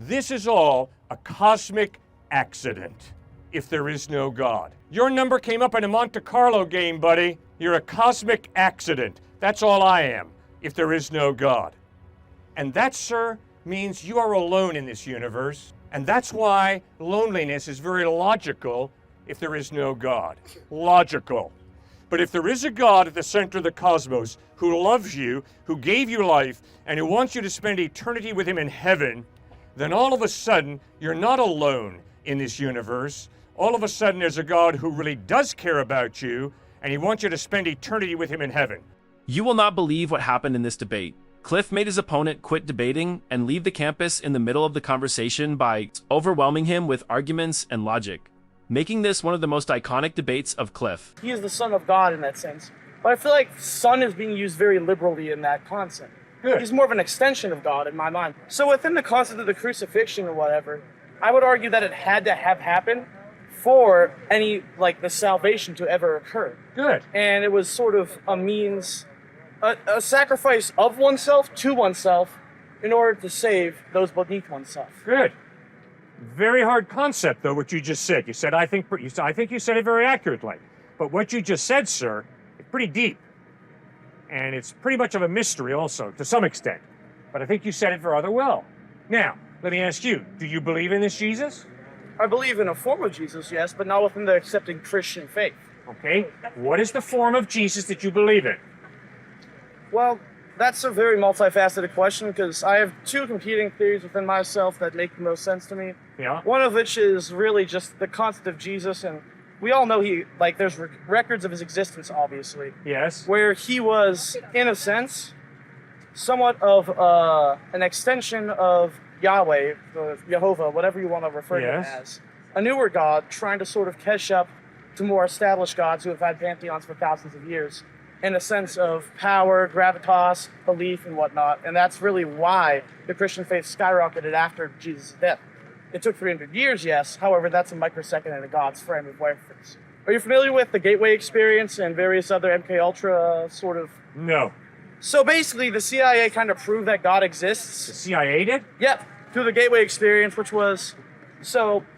This is all a cosmic accident if there is no God. Your number came up in a Monte Carlo game, buddy. You're a cosmic accident. That's all I am if there is no God. And that, sir, means you are alone in this universe. And that's why loneliness is very logical if there is no God. Logical. But if there is a God at the center of the cosmos who loves you, who gave you life, and who wants you to spend eternity with him in heaven, then all of a sudden, you're not alone in this universe. All of a sudden, there's a God who really does care about you, and he wants you to spend eternity with him in heaven. You will not believe what happened in this debate. Cliffe made his opponent quit debating and leave the campus in the middle of the conversation by overwhelming him with arguments and logic, making this one of the most iconic debates of Cliffe. He is the Son of God in that sense. But I feel like Son is being used very liberally in that concept. Good. He's more of an extension of God in my mind. So within the concept of the crucifixion or whatever, I would argue that it had to have happened for any, like, the salvation to ever occur. Good. And it was sort of a means, a sacrifice of oneself to oneself in order to save those beneath oneself. Good. Very hard concept, though, what you just said. You said, I think you said it very accurately. But what you just said, sir, is pretty deep. And it's pretty much of a mystery also, to some extent. But I think you said it rather well. Now, let me ask you, do you believe in this Jesus? I believe in a form of Jesus, yes, but not within the accepting Christian faith. Okay. What is the form of Jesus that you believe in? Well, that's a very multifaceted question because I have two competing theories within myself that make the most sense to me. Yeah. One of which is really just the concept of Jesus, and we all know there's records of his existence, obviously. Yes. Where he was, in a sense, somewhat of an extension of Yahweh, Jehovah, whatever you want to refer to him as. A newer God trying to sort of catch up to more established gods who have had pantheons for thousands of years in a sense of power, gravitas, belief, and whatnot. And that's really why the Christian faith skyrocketed after Jesus' death. It took 300 years, yes. However, that's a microsecond in a God's frame of reference. Are you familiar with the Gateway experience and various other MK Ultra sort of? No. So basically, the CIA kind of proved that God exists. The CIA did? Yep, through the Gateway experience, which was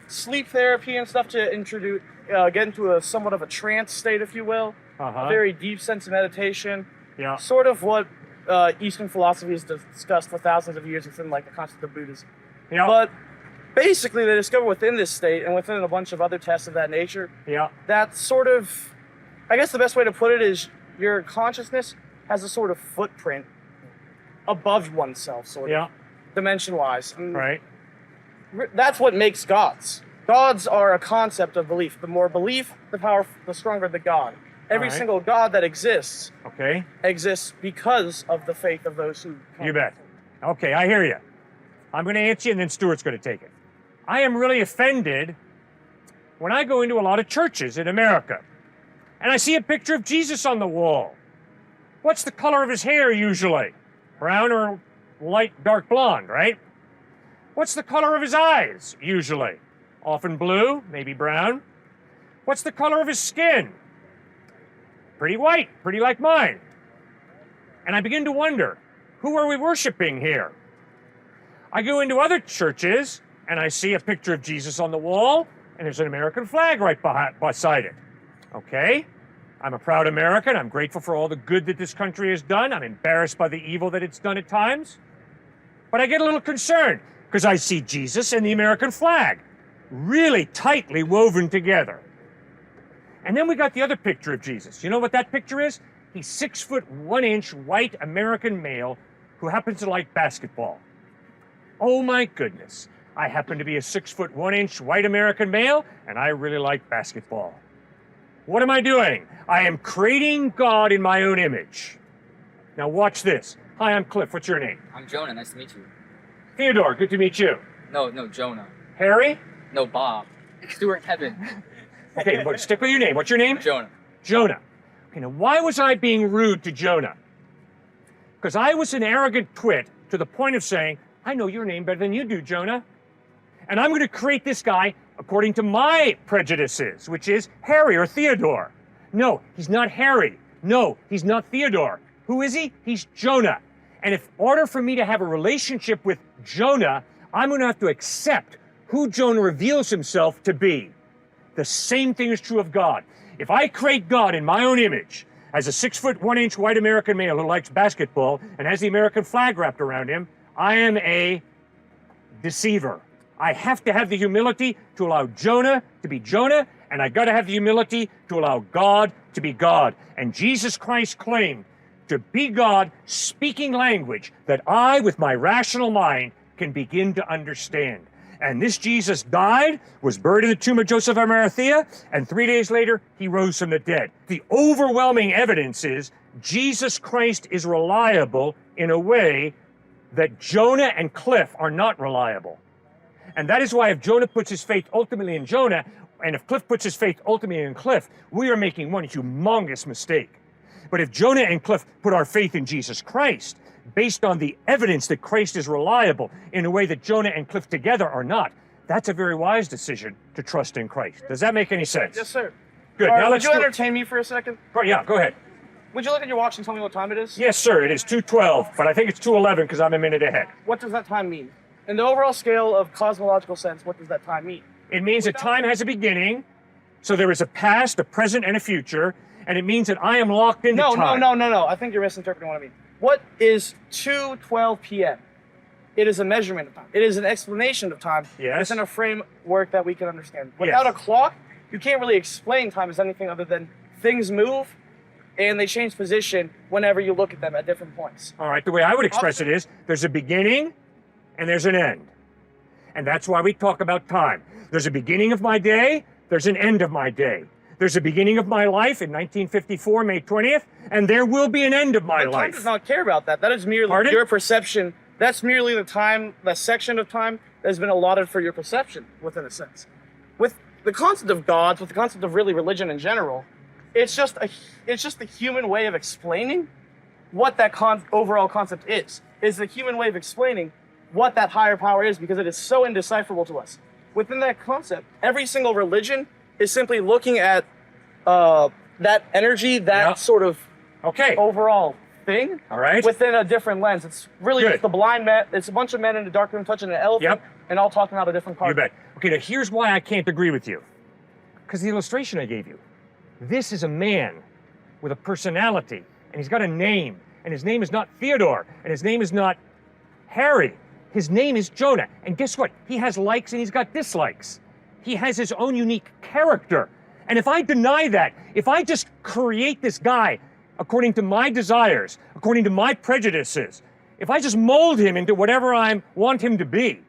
sleep therapy and stuff to introduce, get into a somewhat of a trance state, if you will. A very deep sense of meditation. Yeah. Sort of what Eastern philosophy has discussed for thousands of years within like the concept of Buddhism. Yeah. But basically, they discovered within this state and within a bunch of other tests of that nature, that sort of, I guess the best way to put it is your consciousness has a sort of footprint above oneself, sort of, dimension-wise. Right. That's what makes gods. Gods are a concept of belief. The more belief, the stronger the god. Every single god that exists exists because of the faith of those who come. You bet. Okay, I hear you. I'm going to answer you, and then Stuart's going to take it. I am really offended when I go into a lot of churches in America, and I see a picture of Jesus on the wall. What's the color of his hair usually? Brown or light dark blonde, right? What's the color of his eyes usually? Often blue, maybe brown. What's the color of his skin? Pretty white, pretty like mine. And I begin to wonder, who are we worshiping here? I go into other churches and I see a picture of Jesus on the wall and there's an American flag right beside it. Okay, I'm a proud American. I'm grateful for all the good that this country has done. I'm embarrassed by the evil that it's done at times. But I get a little concerned because I see Jesus and the American flag really tightly woven together. And then we got the other picture of Jesus. You know what that picture is? He's 6'1" white American male who happens to like basketball. Oh my goodness. I happen to be a 6'1" white American male, and I really like basketball. What am I doing? I am creating God in my own image. Now watch this. Hi, I'm Cliff. What's your name? I'm Jonah. Nice to meet you. Theodore. Good to meet you. No, Jonah. Harry? No, Bob. Stuart, Kevin. Okay, but stick with your name. What's your name? Jonah. Jonah. Okay, now why was I being rude to Jonah? Because I was an arrogant twit to the point of saying, I know your name better than you do, Jonah. And I'm going to create this guy according to my prejudices, which is Harry or Theodore. No, he's not Harry. No, he's not Theodore. Who is he? He's Jonah. And in order for me to have a relationship with Jonah, I'm going to have to accept who Jonah reveals himself to be. The same thing is true of God. If I create God in my own image, as a 6'1" white American male who likes basketball and has the American flag wrapped around him, I am a deceiver. I have to have the humility to allow Jonah to be Jonah, and I got to have the humility to allow God to be God. And Jesus Christ claimed to be God, speaking language that I, with my rational mind, can begin to understand. And this Jesus died, was buried in the tomb of Joseph of Arimathea, and 3 days later, he rose from the dead. The overwhelming evidence is Jesus Christ is reliable in a way that Jonah and Cliffe are not reliable. And that is why if Jonah puts his faith ultimately in Jonah, and if Cliffe puts his faith ultimately in Cliffe, we are making one humongous mistake. But if Jonah and Cliffe put our faith in Jesus Christ, based on the evidence that Christ is reliable in a way that Jonah and Cliffe together are not, that's a very wise decision to trust in Christ. Does that make any sense? Yes, sir. Good. All right, Now would let's you entertain me for a second? Yeah, go ahead. Would you look at your watch and tell me what time it is? Yes, sir. It is 2:12, but I think it's 2:11 because I'm a minute ahead. What does that time mean? In the overall scale of cosmological sense, what does that time mean? It means that time has a beginning, so there is a past, a present, and a future, and it means that I am locked into time. No. I think you're misinterpreting what I mean. What is 2:12 p.m.? It is a measurement of time. It is an explanation of time. Yes. It's in a framework that we can understand. Without Yes. a clock, you can't really explain time as anything other than things move and they change position whenever you look at them at different points. All right, the way I would express it is there's a beginning and there's an end. And that's why we talk about time. There's a beginning of my day, there's an end of my day. There's a beginning of my life in 1954, May 20th, and there will be an end of my But life. time does not care about that. That is merely Pardon? your perception. That's merely the time, the section of time that has been allotted for your perception, within a sense. With the concept of gods, with the concept of really religion in general, it's just a human way of explaining what that overall concept is. It's the human way of explaining what that higher power is because it is so indecipherable to us. Within that concept, every single religion is simply looking at that energy, that sort of overall thing, all right, within a different lens. It's really Good. just the blind man. It's a bunch of men in a dark room touching an elephant and all talking out a different card. You bet. Okay, now here's why I can't agree with you. Because the illustration I gave you. This is a man with a personality, and he's got a name, and his name is not Theodore, and his name is not Harry. His name is Jonah. And guess what? He has likes and he's got dislikes. He has his own unique character. And if I deny that, if I just create this guy according to my desires, according to my prejudices, if I just mold him into whatever I want him to be,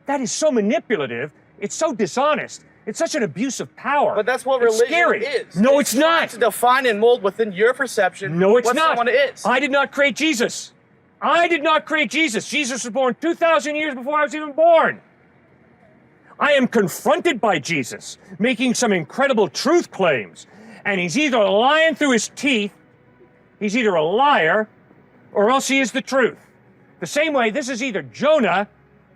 that is so manipulative, it's so dishonest, it's such an abuse of power. But that's what It's religion scary. is. No, it's trying not. to define and mold within your perception No, it's what not. someone is. I did not create Jesus. I did not create Jesus. Jesus was born 2,000 years before I was even born. I am confronted by Jesus, making some incredible truth claims, and he's either lying through his teeth, he's either a liar, or else he is the truth. The same way, this is either Jonah,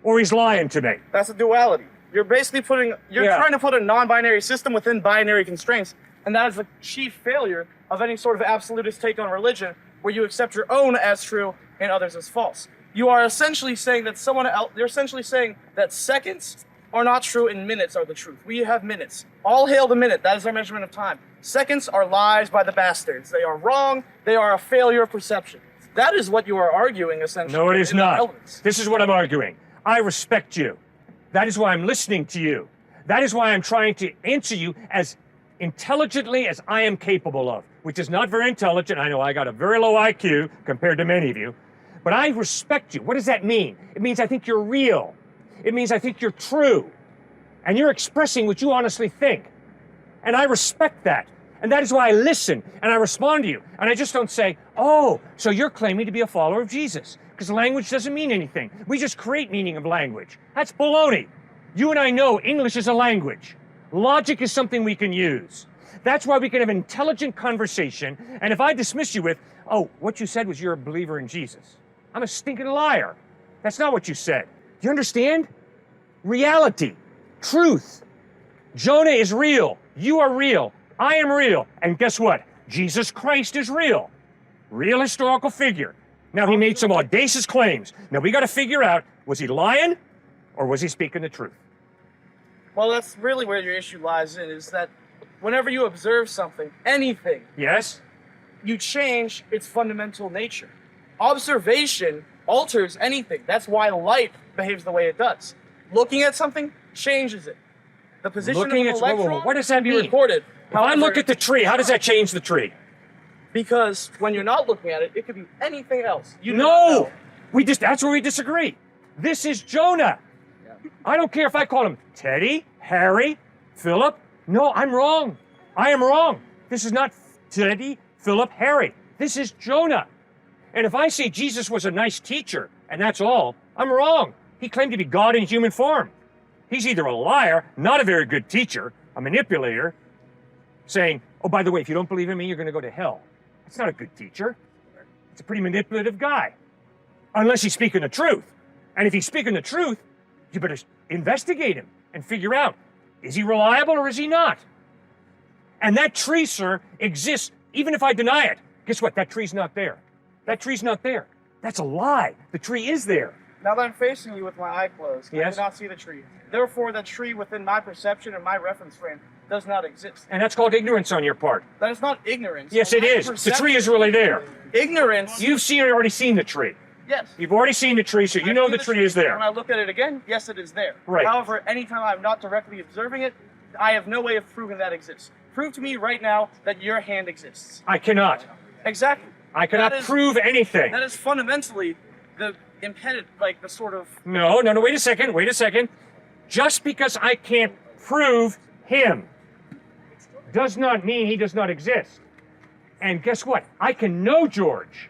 or he's lying to me. That's a duality. You're basically trying to put a non-binary system within binary constraints, and that is the chief failure of any sort of absolutist take on religion, where you accept your own as true and others as false. You are essentially saying that you're essentially saying that seconds are not true and minutes are the truth. We have minutes. All hail the minute. That is our measurement of time. Seconds are lies by the bastards. They are wrong. They are a failure of perception. That is what you are arguing, essentially. No, it is in the not. elements. This is what I'm arguing. I respect you. That is why I'm listening to you. That is why I'm trying to answer you as intelligently as I am capable of, which is not very intelligent. I know I got a very low IQ compared to many of you, but I respect you. What does that mean? It means I think you're real. It means I think you're true. And you're expressing what you honestly think. And I respect that. And that is why I listen and I respond to you. And I just don't say, oh, so you're claiming to be a follower of Jesus. Because language doesn't mean anything. We just create meaning of language. That's baloney. You and I know English is a language. Logic is something we can use. That's why we can have an intelligent conversation. And if I dismiss you with, oh, what you said was you're a believer in Jesus, I'm a stinking liar. That's not what you said. Do you understand? Reality, truth. Jonah is real. You are real. I am real. And guess what? Jesus Christ is real. Real historical figure. Now, he made some audacious claims. Now, we got to figure out, was he lying Or was he speaking the truth? Well, that's really where your issue lies in, is that whenever you observe something, anything, Yes? you change its fundamental nature. Observation alters anything. That's why light behaves the way it does. Looking at something changes it. The position Looking of at an electron what does that can be mean? recorded. If I look at the tree, how does that change the tree? Because when you're not looking at it, it could be anything else. You don't No! know. That's where we disagree. This is Jonah. I don't care if I call him Teddy, Harry, Philip. No, I'm wrong. I am wrong. This is not Teddy, Philip, Harry. This is Jonah. And if I say Jesus was a nice teacher, and that's all, I'm wrong. He claimed to be God in human form. He's either a liar, not a very good teacher, a manipulator, saying, oh, by the way, if you don't believe in me, you're going to go to hell. That's not a good teacher. It's a pretty manipulative guy. Unless he's speaking the truth. And if he's speaking the truth, you better investigate him and figure out, is he reliable or is he not? And that tree, sir, exists even if I deny it. Guess what? That tree's not there. That tree's not there. That's a lie. The tree is there. Now that I'm facing you with my eye closed, I Yes. do not see the tree. Therefore, the tree within my perception and my reference frame does not exist. And that's called ignorance on your part. That is not ignorance. Yes, it My is. The perception- tree is really there. Ignorance. You've already seen the tree. Yes. You've already seen the tree, so you I know see the tree is there. When I look at it again, yes, it is there. Right. However, anytime I'm not directly observing it, I have no way of proving that exists. Prove to me right now that your hand exists. I cannot. Exactly. I cannot That is- prove anything. That is fundamentally the impediment, like the sort of. No, wait a second. Just because I can't prove him does not mean he does not exist. And guess what? I can know George.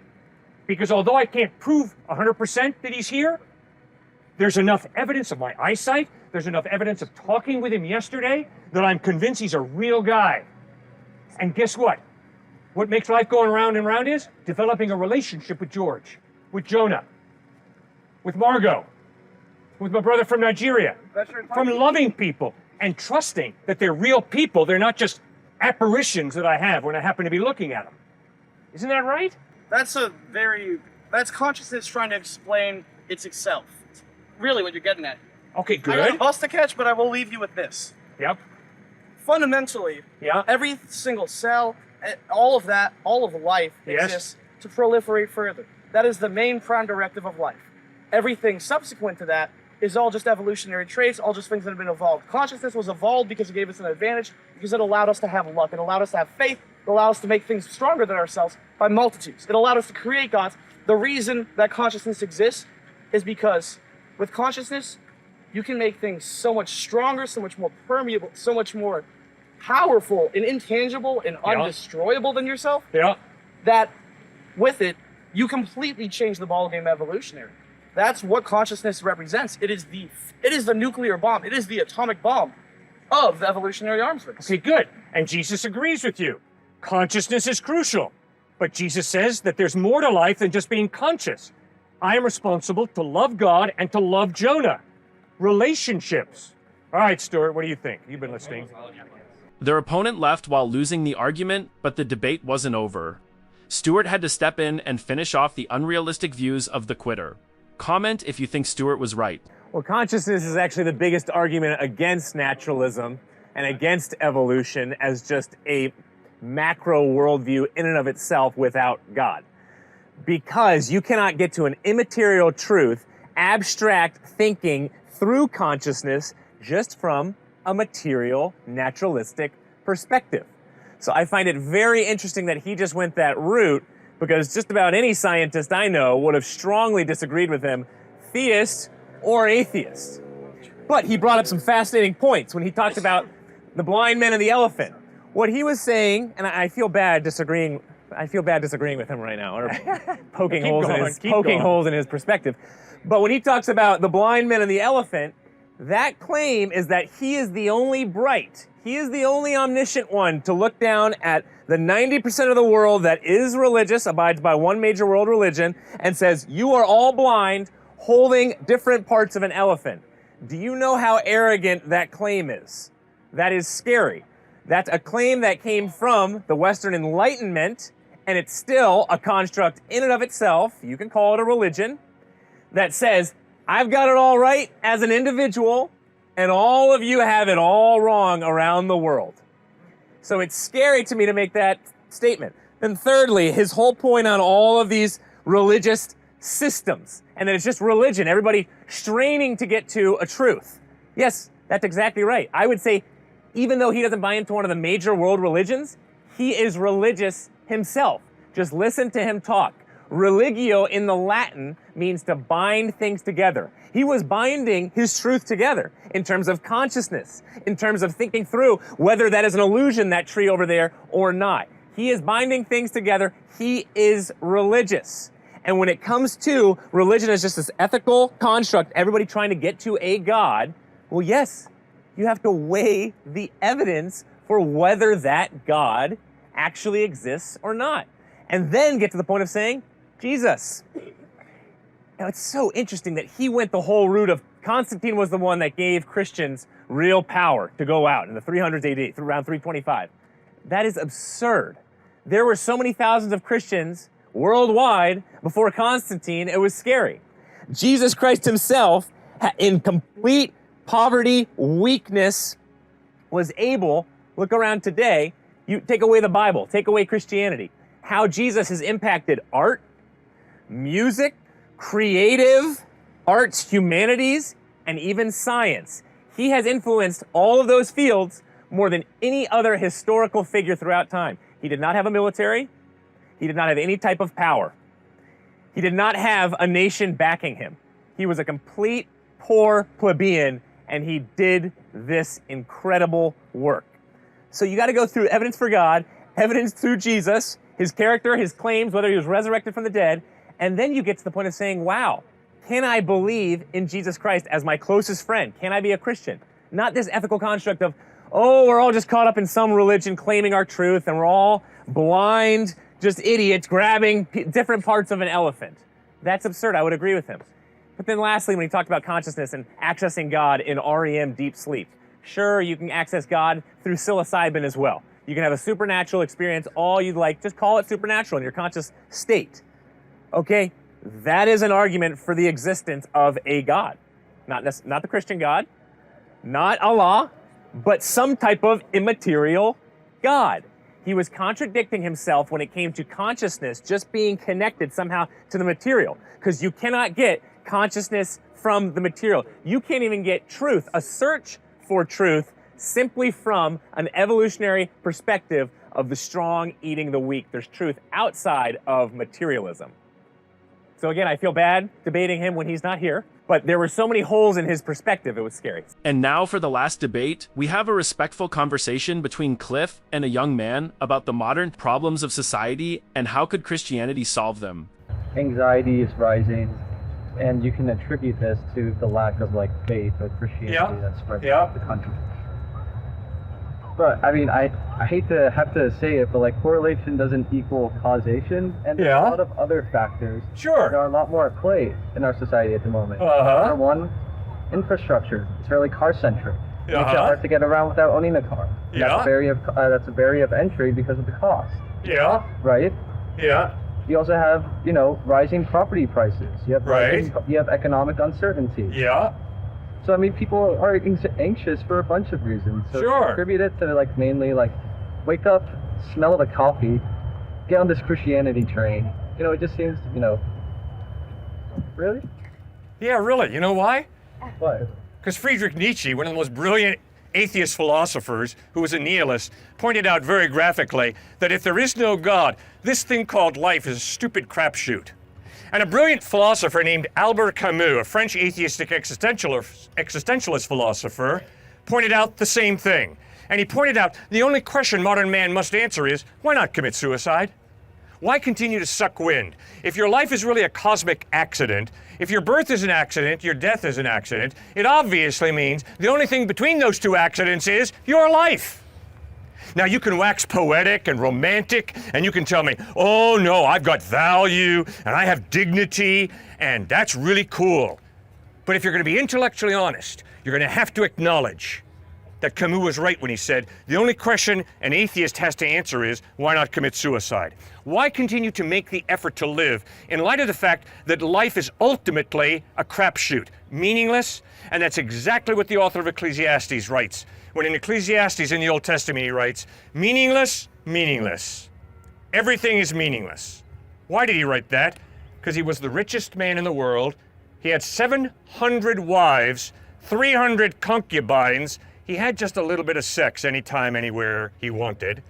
Because although I can't prove 100% that he's here, there's enough evidence of my eyesight, there's enough evidence of talking with him yesterday that I'm convinced he's a real guy. And guess what? What makes life going round and round is developing a relationship with George, with Jonah, with Margot, with my brother from Nigeria, That's your from loving people and trusting that they're real people. They're not just apparitions that I have when I happen to be looking at them. Isn't that right? That's consciousness trying to explain itself. Really what you're getting at. Okay, I got a good. bus to catch, but I will leave you with this. Yep. Fundamentally, Yeah. every single cell, all of life Yes. exists to proliferate further. That is the main prime directive of life. Everything subsequent to that is all just evolutionary traits, all just things that have been evolved. Consciousness was evolved because it gave us an advantage, because it allowed us to have luck, it allowed us to have faith, it allowed us to make things stronger than ourselves by multitudes. It allowed us to create gods. The reason that consciousness exists is because with consciousness, you can make things so much stronger, so much more permeable, so much more powerful and intangible and Yeah. undestroyable than yourself, Yeah. that with it, you completely change the ballgame evolutionary. That's what consciousness represents. It is the nuclear bomb. It is the atomic bomb of the evolutionary arms race. Okay, good. And Jesus agrees with you. Consciousness is crucial. But Jesus says that there's more to life than just being conscious. I am responsible to love God and to love Jonah. Relationships. All right, Stuart, what do you think? You've been listening. Their opponent left while losing the argument, but the debate wasn't over. Stuart had to step in and finish off the unrealistic views of the quitter. Comment if you think Stuart was right. Well, consciousness is actually the biggest argument against naturalism and against evolution as just a macro worldview in and of itself without God. Because you cannot get to an immaterial truth, abstract thinking through consciousness just from a material, naturalistic perspective. So I find it very interesting that he just went that route, because just about any scientist I know would have strongly disagreed with him, theist or atheist. But he brought up some fascinating points when he talked about the blind men and the elephant. What he was saying, and I feel bad disagreeing with him right now, or poking holes in his perspective. But when he talks about the blind men and the elephant, that claim is that he is the only bright, he is the only omniscient one to look down at the 90% of the world that is religious, abides by one major world religion, and says, you are all blind, holding different parts of an elephant. Do you know how arrogant that claim is? That is scary. That's a claim that came from the Western Enlightenment, and it's still a construct in and of itself, you can call it a religion, that says I've got it all right as an individual, and all of you have it all wrong around the world. So it's scary to me to make that statement. Then thirdly, his whole point on all of these religious systems, and that it's just religion, everybody straining to get to a truth. Yes, that's exactly right. I would say, even though he doesn't buy into one of the major world religions, he is religious himself. Just listen to him talk. Religio in the Latin means to bind things together. He was binding his truth together in terms of consciousness, in terms of thinking through whether that is an illusion, that tree over there, or not. He is binding things together. He is religious. And when it comes to religion as just this ethical construct, everybody trying to get to a God, well, yes, you have to weigh the evidence for whether that God actually exists or not. And then get to the point of saying, Jesus. Now, it's so interesting that he went the whole route of Constantine was the one that gave Christians real power to go out in the 300s AD, through around 325. That is absurd. There were so many thousands of Christians worldwide before Constantine, it was scary. Jesus Christ himself, in complete poverty, weakness, was able, look around today, you take away the Bible, take away Christianity, how Jesus has impacted art, music, creative arts, humanities, and even science. He has influenced all of those fields more than any other historical figure throughout time. He did not have a military. He did not have any type of power. He did not have a nation backing him. He was a complete poor plebeian, and he did this incredible work. So you got to go through evidence for God, evidence through Jesus, his character, his claims, whether he was resurrected from the dead, and then you get to the point of saying, wow, can I believe in Jesus Christ as my closest friend? Can I be a Christian? Not this ethical construct of, oh, we're all just caught up in some religion claiming our truth, and we're all blind, just idiots grabbing different parts of an elephant. That's absurd. I would agree with him. But then lastly, when he talked about consciousness and accessing God in REM deep sleep, sure, you can access God through psilocybin as well. You can have a supernatural experience, all you'd like, just call it supernatural in your conscious state. Okay, that is an argument for the existence of a God. Not the Christian God, not Allah, but some type of immaterial God. He was contradicting himself when it came to consciousness just being connected somehow to the material, because you cannot get consciousness from the material. You can't even get truth, a search for truth, simply from an evolutionary perspective of the strong eating the weak. There's truth outside of materialism. So again, I feel bad debating him when he's not here, but there were so many holes in his perspective, it was scary. And now for the last debate, we have a respectful conversation between Cliffe and a young man about the modern problems of society and how could Christianity solve them. Anxiety is rising, and you can attribute this to the lack of faith or Christianity that's spread throughout the country. But I mean, I hate to have to say it, but correlation doesn't equal causation, and there's a lot of other factors that are a lot more at play in our society at the moment. Number one, infrastructure. It's fairly car-centric. It's hard to get around without owning a car. That's a barrier of entry because of the cost. Right? You also have, rising property prices. You have economic uncertainty. So, I mean, people are anxious for a bunch of reasons. So attribute it to, mainly, wake up, smell the coffee, get on this Christianity train. It just seems, really? Yeah, really. You know why? What? Because Friedrich Nietzsche, one of the most brilliant atheist philosophers, who was a nihilist, pointed out very graphically that if there is no God, this thing called life is a stupid crapshoot. And a brilliant philosopher named Albert Camus, a French atheistic existentialist philosopher, pointed out the same thing. And he pointed out the only question modern man must answer is, why not commit suicide? Why continue to suck wind? If your life is really a cosmic accident, if your birth is an accident, your death is an accident, it obviously means the only thing between those two accidents is your life. Now, you can wax poetic and romantic, and you can tell me, oh no, I've got value, and I have dignity, and that's really cool. But if you're going to be intellectually honest, you're going to have to acknowledge that Camus was right when he said, the only question an atheist has to answer is, why not commit suicide? Why continue to make the effort to live in light of the fact that life is ultimately a crapshoot, meaningless? And that's exactly what the author of Ecclesiastes writes. When in Ecclesiastes in the Old Testament he writes, meaningless, meaningless. Everything is meaningless. Why did he write that? Because he was the richest man in the world. He had 700 wives, 300 concubines. He had just a little bit of sex anytime, anywhere he wanted.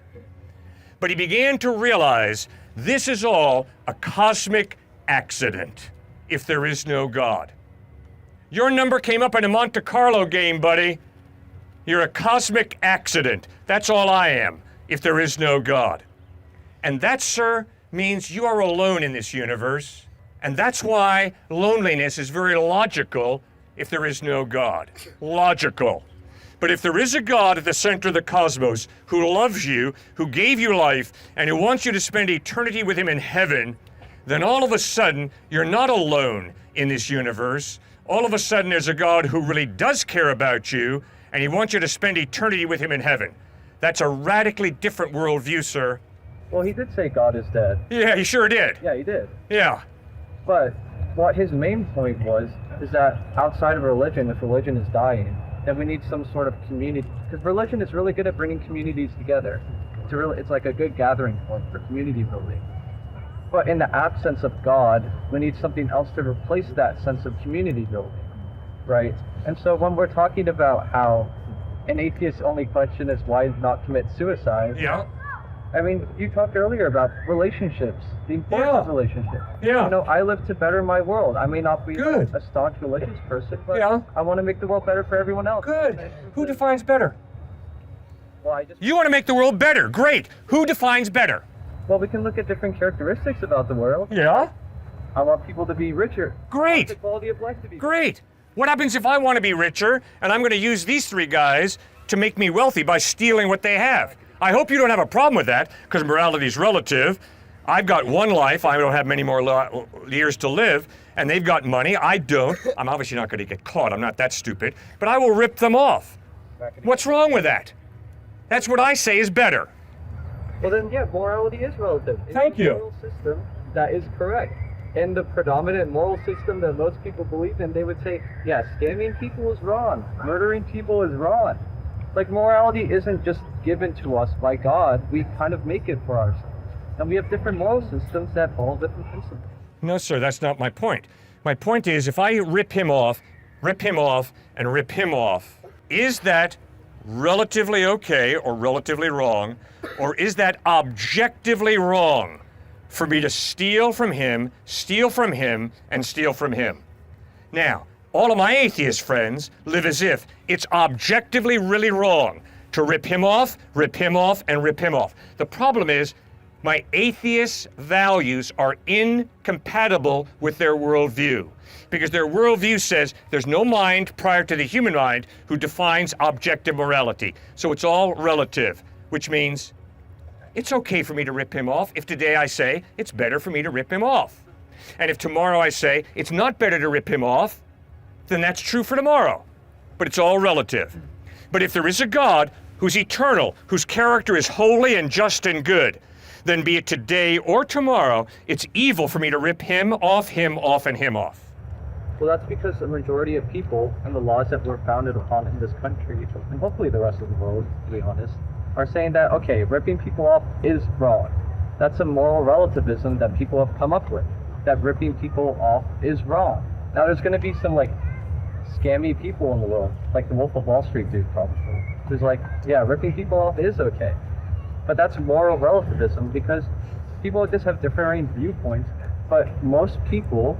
But he began to realize this is all a cosmic accident if there is no God. Your number came up in a Monte Carlo game, buddy. You're a cosmic accident. That's all I am if there is no God. And that, sir, means you are alone in this universe. And that's why loneliness is very logical if there is no God. Logical. But if there is a God at the center of the cosmos who loves you, who gave you life, and who wants you to spend eternity with him in heaven, then all of a sudden, you're not alone in this universe. All of a sudden, there's a God who really does care about you, and he wants you to spend eternity with him in heaven. That's a radically different worldview, sir. Well, he did say God is dead. Yeah, he sure did. Yeah, he did. Yeah. But what his main point was is that outside of religion, if religion is dying, then we need some sort of community, because religion is really good at bringing communities together. It's like a good gathering point for community building. But in the absence of God, we need something else to replace that sense of community building, right? And so when we're talking about how an atheist's only question is why not commit suicide, Yeah. I mean, you talked earlier about relationships, the importance of relationships. Yeah. You know, I live to better my world. I may not be Good. a staunch religious person, but Yeah. I want to make the world better for everyone else. Good. Who defines better? Well, You want to make the world better. Great. Who defines better? Well, we can look at different characteristics about the world. Yeah. I want people to be richer. Great. I want the quality of life to be Great. What happens if I want to be richer and I'm going to use these three guys to make me wealthy by stealing what they have? I hope you don't have a problem with that, because morality is relative. I've got one life. I don't have many more years to live, and they've got money. I don't. I'm obviously not going to get caught. I'm not that stupid. But I will rip them off. What's wrong with that? That's what I say is better. Well, then, yeah, morality is relative. Thank you. It's a moral system that is correct. And the predominant moral system that most people believe in, they would say, yeah, scamming people is wrong. Murdering people is wrong. Like, morality isn't just given to us by God. We kind of make it for ourselves. And we have different moral systems that follow different principles. No, sir, that's not my point. My point is, if I rip him off, and rip him off, is that relatively okay or relatively wrong? Or is that objectively wrong for me to steal from him, and steal from him? Now, all of my atheist friends live as if it's objectively really wrong to rip him off, and rip him off. The problem is, my atheist values are incompatible with their worldview, because their worldview says there's no mind prior to the human mind who defines objective morality. So it's all relative, which means it's okay for me to rip him off if today I say it's better for me to rip him off. And if tomorrow I say it's not better to rip him off, then that's true for tomorrow. But it's all relative. But if there is a God who's eternal, whose character is holy and just and good, then be it today or tomorrow, it's evil for me to rip him off, and him off. Well, that's because the majority of people and the laws that we're founded upon in this country, and hopefully the rest of the world, to be honest, are saying that, okay, ripping people off is wrong. That's a moral relativism that people have come up with, that ripping people off is wrong. Now, there's going to be some, like, scammy people in the world, like the Wolf of Wall Street dude probably, who's like, yeah, ripping people off is okay. But that's moral relativism, because people just have differing viewpoints, but most people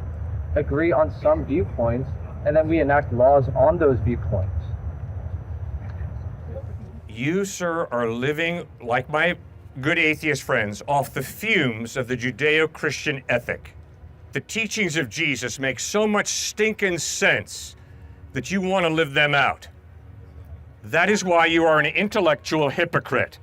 agree on some viewpoints, and then we enact laws on those viewpoints. You, sir, are living, like my good atheist friends, off the fumes of the Judeo-Christian ethic. The teachings of Jesus make so much stinking sense that you want to live them out. That is why you are an intellectual hypocrite.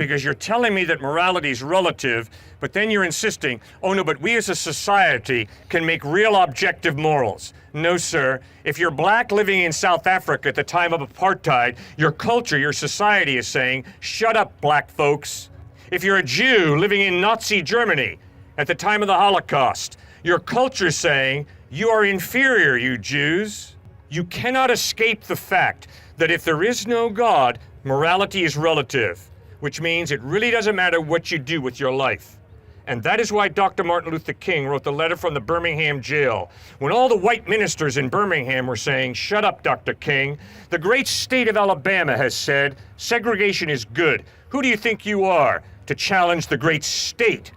because you're telling me that morality is relative, but then you're insisting, oh no, but we as a society can make real objective morals. No, sir. If you're black living in South Africa at the time of apartheid, your culture, your society is saying, shut up, black folks. If you're a Jew living in Nazi Germany at the time of the Holocaust, your culture is saying, you are inferior, you Jews. You cannot escape the fact that if there is no God, morality is relative, which means it really doesn't matter what you do with your life. And that is why Dr. Martin Luther King wrote the letter from the Birmingham jail. When all the white ministers in Birmingham were saying, shut up, Dr. King, the great state of Alabama has said, segregation is good. Who do you think you are to challenge the great state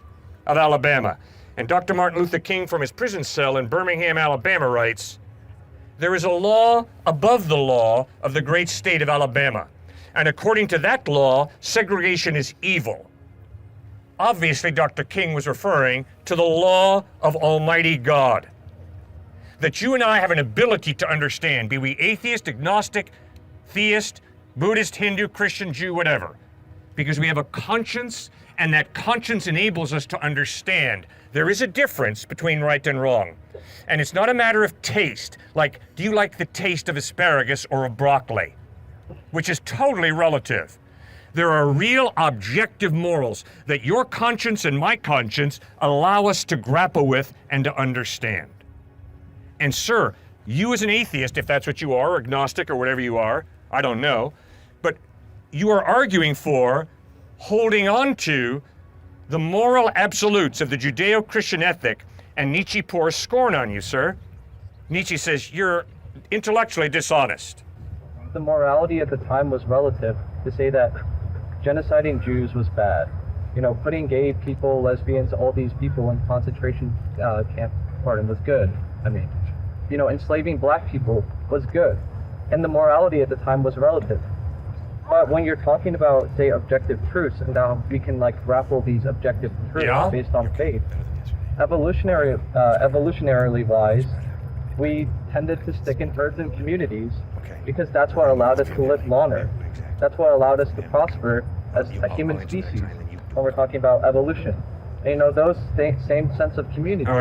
of Alabama? And Dr. Martin Luther King from his prison cell in Birmingham, Alabama writes, there is a law above the law of the great state of Alabama. And according to that law, segregation is evil. Obviously, Dr. King was referring to the law of Almighty God. That you and I have an ability to understand, be we atheist, agnostic, theist, Buddhist, Hindu, Christian, Jew, whatever. Because we have a conscience, and that conscience enables us to understand there is a difference between right and wrong. And it's not a matter of taste, like, do you like the taste of asparagus or of broccoli? Which is totally relative. There are real objective morals that your conscience and my conscience allow us to grapple with and to understand. And sir, you as an atheist, if that's what you are, or agnostic or whatever you are, I don't know, but you are arguing for holding on to the moral absolutes of the Judeo-Christian ethic, and Nietzsche pours scorn on you, sir. Nietzsche says you're intellectually dishonest. The morality at the time was relative. To say that genociding Jews was bad, putting gay people, lesbians, all these people in concentration camp was good. Enslaving black people was good, and the morality at the time was relative. But when you're talking about, say, objective truths, and now we can grapple these objective truths based on faith, evolutionarily wise, we tended to stick in herds and communities because that's what allowed us to live longer. That's what allowed us to prosper as a human species when we're talking about evolution. And, those same sense of community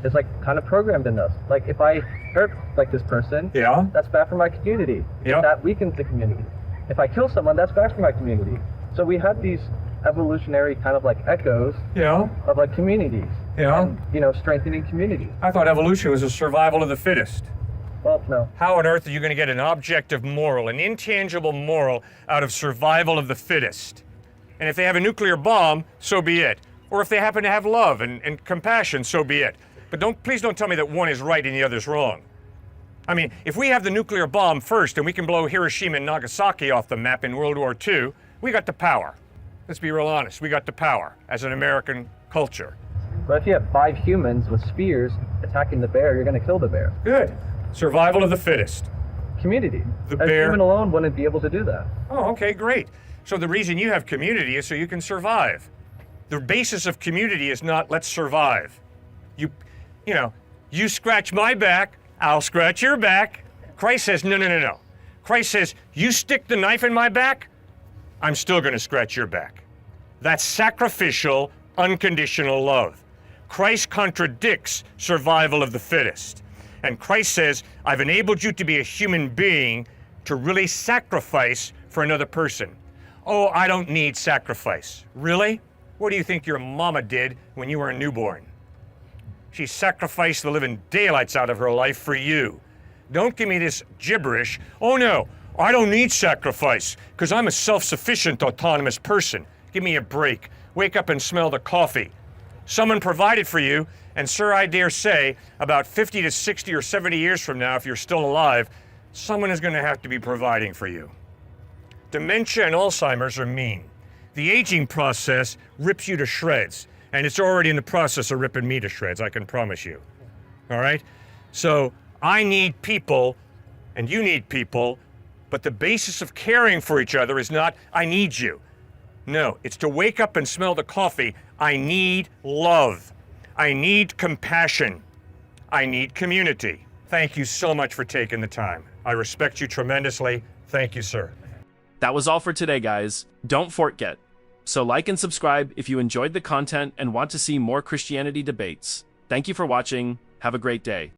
is kind of programmed in us. If I hurt this person, that's bad for my community. That weakens the community. If I kill someone, that's bad for my community. So we had these evolutionary kind of echoes of communities. And, strengthening communities. I thought evolution was a survival of the fittest. Well, no. How on earth are you going to get an objective moral, an intangible moral, out of survival of the fittest? And if they have a nuclear bomb, so be it. Or if they happen to have love and compassion, so be it. But please don't tell me that one is right and the other's wrong. If we have the nuclear bomb first and we can blow Hiroshima and Nagasaki off the map in World War II, we got the power. Let's be real honest, we got the power as an American culture. But if you have 5 humans with spears attacking the bear, you're going to kill the bear. Good. Survival of the fittest. Community. The a bear. Human alone wouldn't be able to do that. Oh, okay, great. So the reason you have community is so you can survive. The basis of community is not let's survive. You scratch my back, I'll scratch your back. Christ says, no. Christ says, you stick the knife in my back, I'm still going to scratch your back. That's sacrificial, unconditional love. Christ contradicts survival of the fittest. And Christ says, I've enabled you to be a human being to really sacrifice for another person. Oh, I don't need sacrifice. Really? What do you think your mama did when you were a newborn? She sacrificed the living daylights out of her life for you. Don't give me this gibberish. Oh no, I don't need sacrifice because I'm a self-sufficient, autonomous person. Give me a break. Wake up and smell the coffee. Someone provided for you, and sir, I dare say, about 50 to 60 or 70 years from now, if you're still alive, someone is going to have to be providing for you. Dementia and Alzheimer's are mean. The aging process rips you to shreds, and it's already in the process of ripping me to shreds, I can promise you. All right? So I need people, and you need people, but the basis of caring for each other is not, I need you. No, it's to wake up and smell the coffee. I need love. I need compassion. I need community. Thank you so much for taking the time. I respect you tremendously. Thank you, sir. That was all for today, guys. Don't forget, So like and subscribe if you enjoyed the content and want to see more Christianity debates. Thank you for watching. Have a great day.